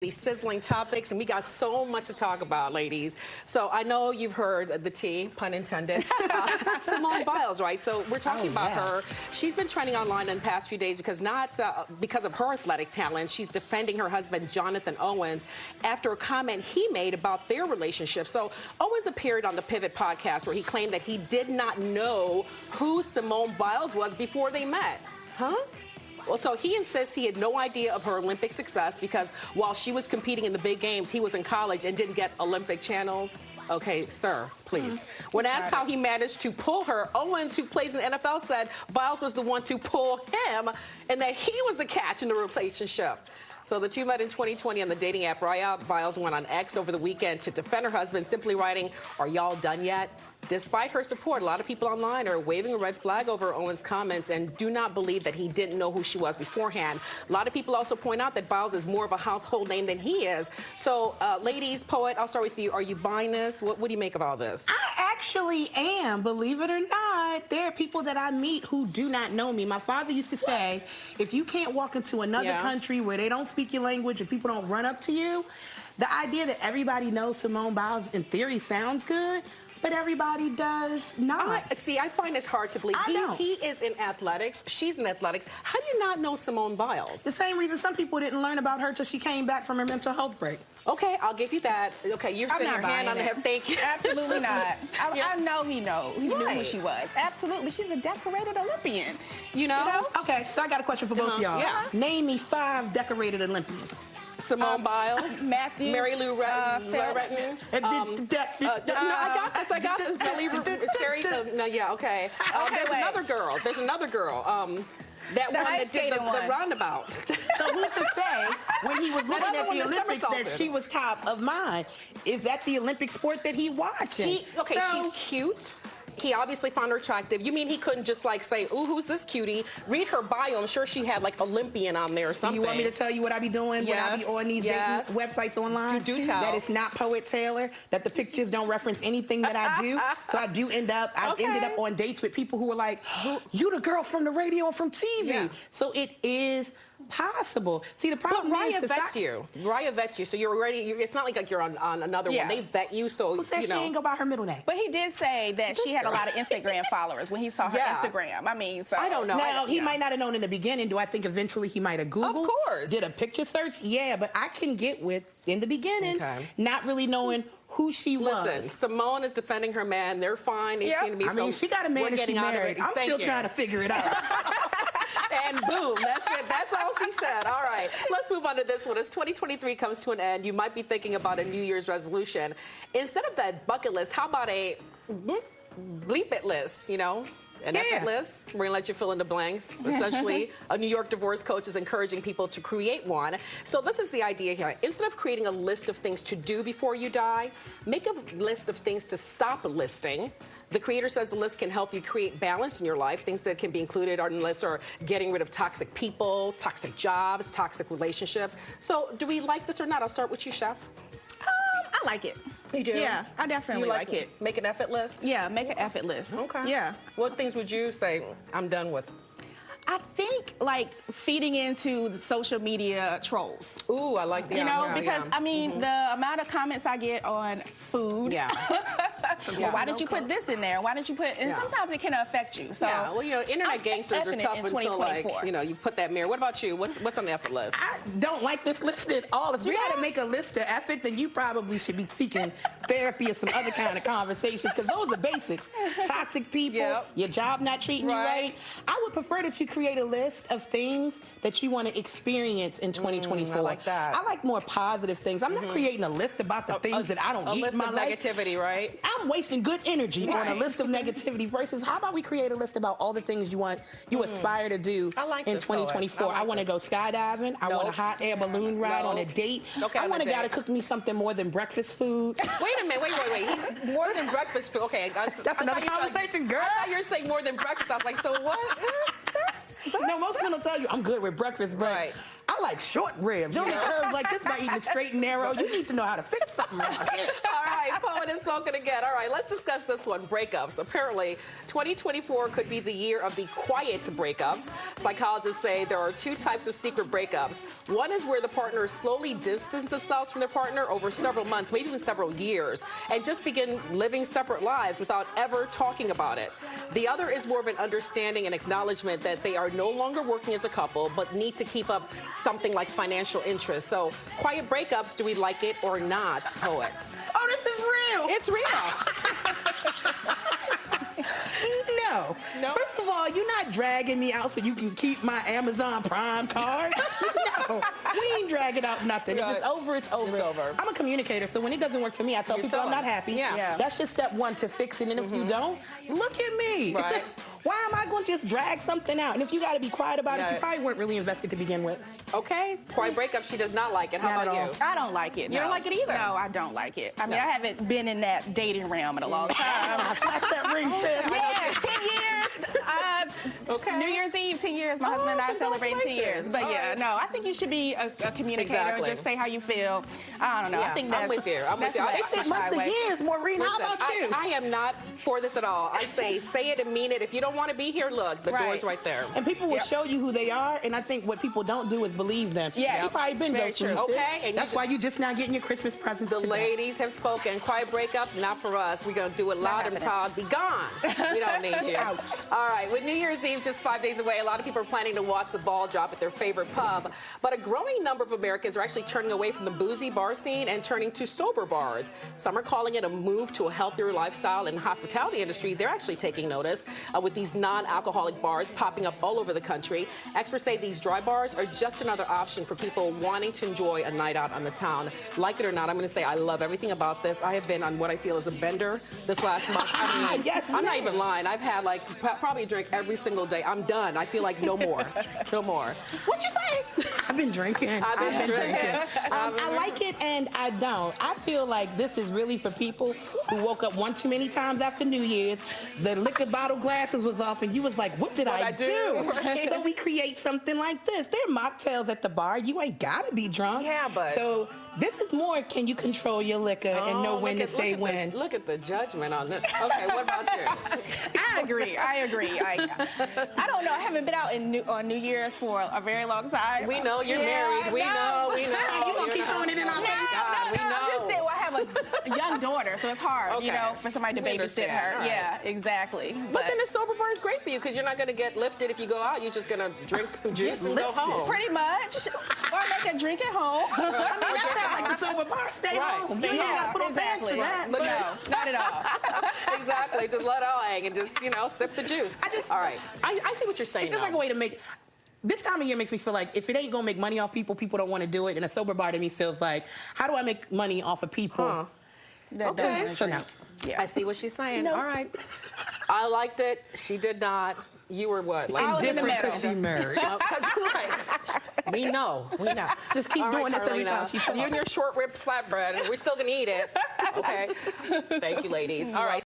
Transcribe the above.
Sizzling topics, and we got so much to talk about, ladies. So I know you've heard the T, pun intended, Simone Biles, right? So we're talking about her. She's been trending online in the past few days because because of her athletic talent. She's defending her husband, Jonathan Owens, after a comment he made about their relationship. So Owens appeared on the Pivot podcast where he claimed that he did not know who Simone Biles was before they met. Huh? Well, so he insists he had no idea of her Olympic success because while she was competing in the big games, he was in college and didn't get Olympic channels. Okay, sir, please. When asked how he managed to pull her, Owens, who plays in the NFL, said Biles was the one to pull him and that he was the catch in the relationship. So the two met in 2020 on the dating app Raya. Biles went on X over the weekend to defend her husband, simply writing, "Are y'all done yet?" Despite her support, a lot of people online are waving a red flag over Owens' comments and do not believe that he didn't know who she was beforehand. A lot of people also point out that Biles is more of a household name than he is. So, ladies, Poet, I'll start with you. Are you buying this? What do you make of all this? I actually am, believe it or not. There are people that I meet who do not know me. My father used to say, if you can't walk into another country where they don't speak your language and people don't run up to you, the idea that everybody knows Simone Biles in theory sounds good, but everybody does not. See, I find this hard to believe. He is in athletics. She's in athletics. How do you not know Simone Biles? The same reason some people didn't learn about her till she came back from her mental health break. Okay, I'll give you that. Okay, you're sitting your hand on the hip. Thank you. Absolutely not. I know he knew who she was. Absolutely. She's a decorated Olympian. You know? Okay, so I got a question for both of y'all. Yeah. Name me 5 decorated Olympians. Simone Biles, Matthew, Mary Lou Retton. I got this. Sherry, okay. There's another girl. That one that did the roundabout. So who's to say when he was looking at the Olympics that she was top of mind? Is that the Olympic sport that he watching? She's cute. He obviously found her attractive. You mean he couldn't just like say, "Ooh, who's this cutie?" Read her bio. I'm sure she had like Olympian on there or something. You want me to tell you what I be doing when I be on these dating websites online? You do tell. That it's not Poet Taylor, that the pictures don't reference anything that I do. So I do end up, I've ended up on dates with people who were like, "You the girl from the radio and from TV." Yeah. So it is possible. See, the problem is Raya vets you, so you're already. It's not like you're on another one. They vet you, so who said she ain't go by her middle name? But he did say that she had a lot of Instagram followers when he saw her Instagram. I mean, so I don't know. Now he might not have known in the beginning. Do I think eventually he might have Googled? Of course. Did a picture search? Yeah, but I can get with in the beginning, not really knowing who she was. Listen, Simone is defending her man. They're fine. They seem to be. I mean, she got a man and she married. I'm still trying to figure it out. And boom, that's it. That's all she said. All right, let's move on to this one. As 2023 comes to an end, you might be thinking about a New Year's resolution. Instead of that bucket list, how about a bleep it list, you know? An effort list. We're going to let you fill in the blanks. Essentially, a New York divorce coach is encouraging people to create one. So this is the idea here. Instead of creating a list of things to do before you die, make a list of things to stop listing. The creator says the list can help you create balance in your life. Things that can be included on the list are getting rid of toxic people, toxic jobs, toxic relationships. So do we like this or not? I'll start with you, Chef. I like it. You do? Yeah, I definitely like it. Make an effort list? Yeah, make an effort list. Okay. Yeah. What things would you say I'm done with? I think like feeding into the social media trolls. Ooh, I like that. You know, because I mean, the amount of comments I get on food. Well, why did you put this in there? Why did you put? And sometimes it can affect you. So well, you know, internet gangsters are tough until like you know you put that mirror. What about you? What's on the effort list? I don't like this list at all. If you got to make a list of effort, then you probably should be seeking therapy or some other kind of conversation because those are basics. Toxic people, your job not treating you right. I would prefer that you create a list of things that you want to experience in 2024. I like that. I like more positive things. I'm not creating a list about the things that I don't need in my life. Negativity, right? I'm wasting good energy on a list of negativity versus how about we create a list about all the things you aspire to do in 2024. I want to go skydiving. I want a hot air balloon ride on a date. I want a guy to cook me something more than breakfast food. Wait a minute. Wait. More than breakfast food. Okay. That's another conversation, girl. I thought you were saying more than breakfast. I was like, so what? No, most men will tell you I'm good with breakfast, but I like short ribs. You don't get curves like this by eating straight and narrow. You need to know how to fix something around here. All right. right, poet is spoken again. All right, let's discuss this one, breakups. Apparently, 2024 could be the year of the quiet breakups. Psychologists say there are two types of secret breakups. One is where the partners slowly distance themselves from their partner over several months, maybe even several years, and just begin living separate lives without ever talking about it. The other is more of an understanding and acknowledgement that they are no longer working as a couple, but need to keep up something like financial interest. So, quiet breakups, do we like it or not, poets? Oh, this is real. It's real. No. First of all, you're not dragging me out so you can keep my Amazon Prime card. No, we ain't dragging out nothing. If it's over, it's over. It's over. I'm a communicator, so when it doesn't work for me, I tell people I'm not happy. Yeah. That's just step one to fix it. And if you don't, look at me. Right. Why am I going to just drag something out? And if you got to be quiet about it, you probably weren't really invested to begin with. Okay. Quiet breakup, she does not like it. How about you? I don't like it. You don't like it either? No, I don't like it. I mean, I haven't been in that dating realm in a long time. I flashed that ring, Fed. Yeah, 10 years. Okay. New Year's Eve, 10 years. My husband and I celebrating 10 years. But yeah, no, I think you should be a communicator. Exactly. Just say how you feel. I don't know. Yeah, I think that's... I'm with you. I'm with you. They said months and years, Maureen. How about you? I am not for this at all. I say it and mean it. If you don't want to be here, look, the door's right there. And people will show you who they are, and I think what people don't do is believe them. Yeah, You've probably been very through true. this. And that's why you're just now getting your Christmas presents The today. ladies have spoken. Quiet breakup, not for us. We're going to do it loud and proud. Be gone. We don't need you. All right, with New Year's Eve just 5 days away, a lot of people are planning to watch the ball drop at their favorite pub. But a growing number of Americans are actually turning away from the boozy bar scene and turning to sober bars. Some are calling it a move to a healthier lifestyle. In the hospitality industry, they're actually taking notice with these non-alcoholic bars popping up all over the country. Experts say these dry bars are just another option for people wanting to enjoy a night out on the town. Like it or not, I'm going to say I love everything about this. I have been on what I feel is a bender this last month. I mean, I'm not even lying. I've had like probably a drink every single day. I'm done. I feel like no more. No more. What'd you say? I've been drinking. I've been drinking. I like it and I don't. I feel like this is really for people who woke up one too many times after New Year's. The liquor bottle glasses was off and you was like, what did I do? Right. So we create something like this. There are mocktails at the bar. You ain't gotta be drunk. Yeah, but... So this is more, can you control your liquor and know when to say when? Look at the judgment on this. Okay, what about you? I agree. I don't know. I haven't been out on New Year's for a very long time. We know you're married. We know. You gonna keep throwing it in our face? We know. I'm just saying, well, I have a young daughter, so it's hard, you know, for somebody to babysit her. Right. Yeah, exactly. But then a sober bar is great for you because you're not going to get lifted if you go out. You're just going to drink some juice and go home. Pretty much. Or make a drink at home. I mean, that sounds like the sober bar. Stay home. You ain't gotta put on pants for that. But no, not at all. Exactly. Just let it all hang and just, you know, sip the juice. All right. I see what you're saying. It feels like a way to make... This time of year makes me feel like if it ain't gonna make money off people, people don't want to do it. And a sober bar to me feels like, how do I make money off of people? Okay. So now, I see what she's saying. All right. I liked it. She did not. You were what? Like different because she married. We know. Just keep doing this every time she talks. You and your short rib flatbread, and we're still gonna eat it. Okay. Thank you, ladies. All right.